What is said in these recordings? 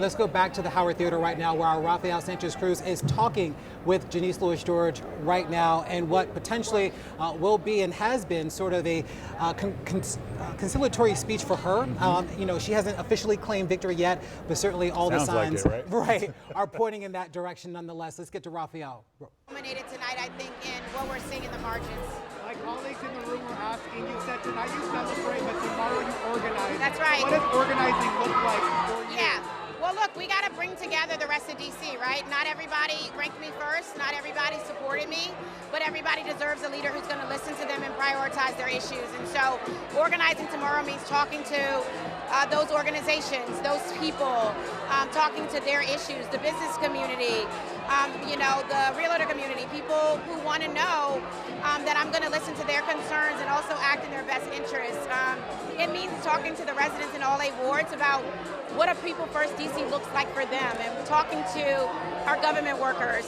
Let's go back to the Howard Theater right now, where our Rafael Sanchez Cruz is talking with Janeese Lewis George right now, and what potentially will be and has been sort of a conciliatory speech for her. You know, she hasn't officially claimed victory yet, but certainly all the signs right, are pointing in that direction nonetheless. Let's get to Rafael. Dominated tonight, I think, in what we're seeing in the margins. My colleagues in the room were asking, you said tonight you celebrate, but tomorrow you organize. That's right. What does organizing look like for you? Yeah. Well, look, we got to bring together the rest of D.C., right? Not everybody ranked me first. Not everybody supported me. But everybody deserves a leader who's going to listen to them and prioritize their issues. And so organizing tomorrow means talking to those organizations, those people, talking to their issues, the business community, you know, the realtor community, people who want to know that I'm going to listen to their concerns and also act in their best interest. It means talking to the residents in all 8 wards about what a People First DC looks like for them, and talking to our government workers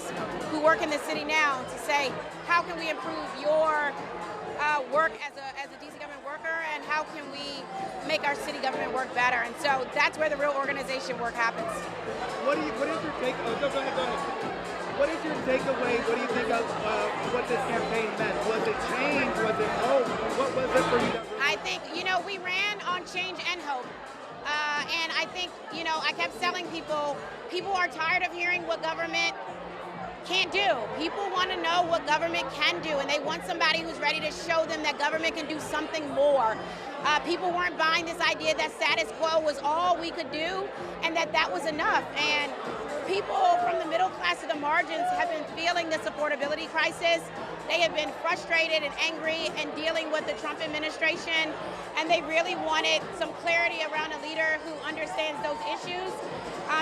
who work in the city now to say, how can we improve your work as a DC government worker, and how can we make our city government work better? And so that's where the real organization work happens. What is your take? Go ahead. What is your takeaway? What do you think of what this campaign meant? Was it change? Was it hope? What was it for you? I think, you know, we ran on change and hope. And I think, you know, I kept telling people are tired of hearing what government can't do. People want to know what government can do, and they want somebody who's ready to show them that government can do something more. People weren't buying this idea that status quo was all we could do, and that was enough. And people from the middle class to the margins have been feeling this affordability crisis. They have been frustrated and angry and dealing with the Trump administration, and they really wanted some clarity around a leader who understands those issues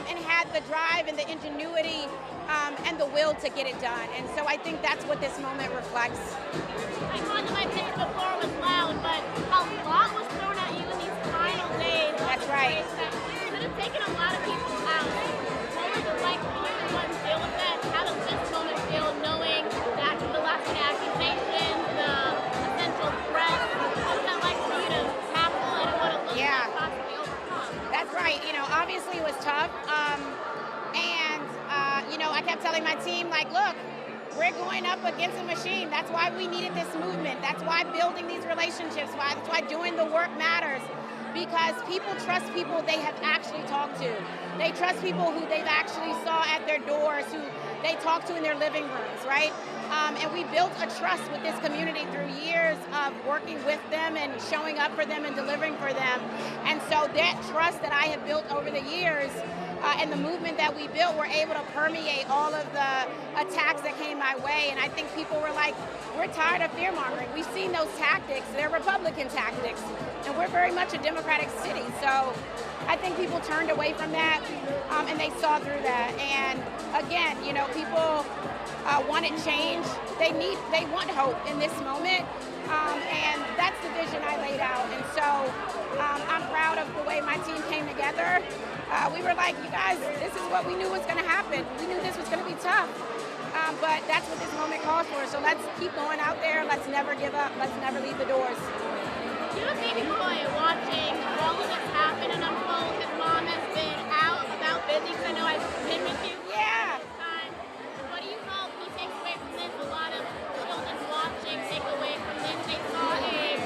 and had the drive and the ingenuity and the will to get it done. And so I think that's what this moment reflects. I thought that my pitch before was loud, but a lot was thrown at you in these final days. That's right. It could have taken a lot of people out. What was it like for you to deal with that? How does this moment feel, knowing that the last accusations, the essential threats, what was that like for you to tackle it and what it looked like possibly overcome? That's right. You know, obviously it was tough. You know, I kept telling my team, like, look, we're going up against a machine. That's why we needed this movement. That's why building these relationships, that's why doing the work matters. Because people trust people they have actually talked to. They trust people who they've actually saw at their doors, who they talk to in their living rooms, right? And we built a trust with this community through years of working with them and showing up for them and delivering for them. And so that trust that I have built over the years and the movement that we built were able to permeate all of the attacks that came my way. And I think people were like, we're tired of fear-mongering. We've seen those tactics. They're Republican tactics. And we're very much a Democratic city. So I think people turned away from that and they saw through that. And again, you know, people wanted change. They want hope in this moment. And that's the vision I laid out. And so I'm proud of the way my team came together. We were like, you guys, this is what we knew was going to happen. We knew this was going to be tough. But that's what this moment calls for. So let's keep going out there. Let's never give up. Let's never leave the doors. You have a baby boy watching all of this happen and unfold. His mom has been out about busy, because I know I've been with you. Yeah. What do you hope he takes away from this? A lot of children watching take away from this. They saw a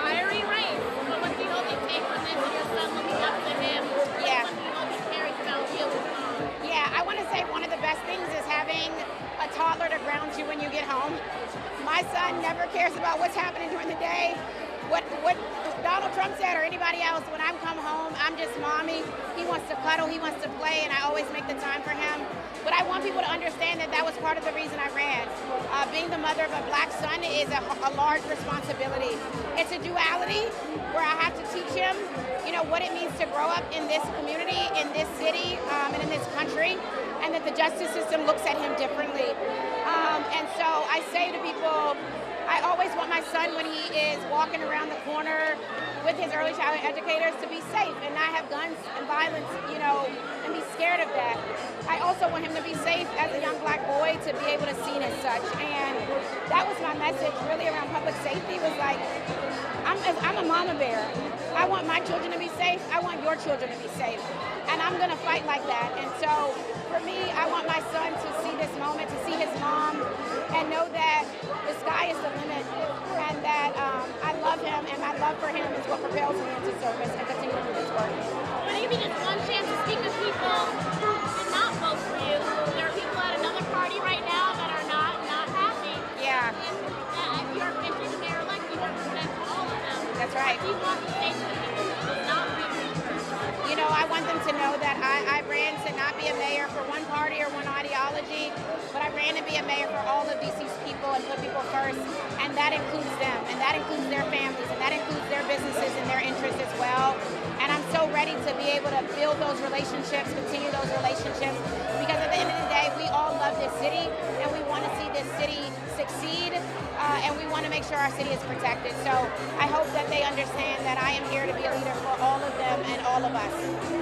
fiery race. But what do you hope they take from this and your son looking up to him? Yeah. What do you hope he carries about you as mom? Yeah, I want to say one of the best things is having a toddler to ground you when you get home. My son never cares about what's happening during the day. What Donald Trump said or anybody else, when I come home, I'm just mommy. He wants to cuddle, he wants to play, and I always make the time for him. But I want people to understand that that was part of the reason I ran. Being the mother of a black son is a large responsibility. It's a duality where I have to teach him, you know, what it means to grow up in this community, in this city, and in this country, and that the justice system looks at him differently. And so I say to people, I always want my son, when he is walking around the corner with his early childhood educators, to be safe and not have guns and violence, you know, and be scared of that. I also want him to be safe as a young black boy, to be able to see it as such. And that was my message really around public safety, was like, I'm a mama bear. I want my children to be safe. I want your children to be safe. and I'm going to fight like that. And so for me, I want my son to see this moment, to see his mom, and know that the sky is the limit, and that I love him, and my love for him is what propels me into service and continue to do this work. But give me just one chance to speak with people who did not vote for you. There are people at another party right now that are not happy. Yeah. And if you're entering the mayor-elect, you represent all of them. That's right. If you want to say to the people who did not vote for you, You know, I want them to know that I ran to not be a mayor for one party or one ideology, but I ran to be a mayor for all of DC's people and put people first, and that includes them, and that includes their families, and that includes their businesses and their interests as well. And I'm so ready to be able to build those relationships, continue those relationships, because at the end of the day, we all love this city, and we want to see this city succeed, and we want to make sure our city is protected. So I hope that they understand that I am here to be a leader for all of them and all of us.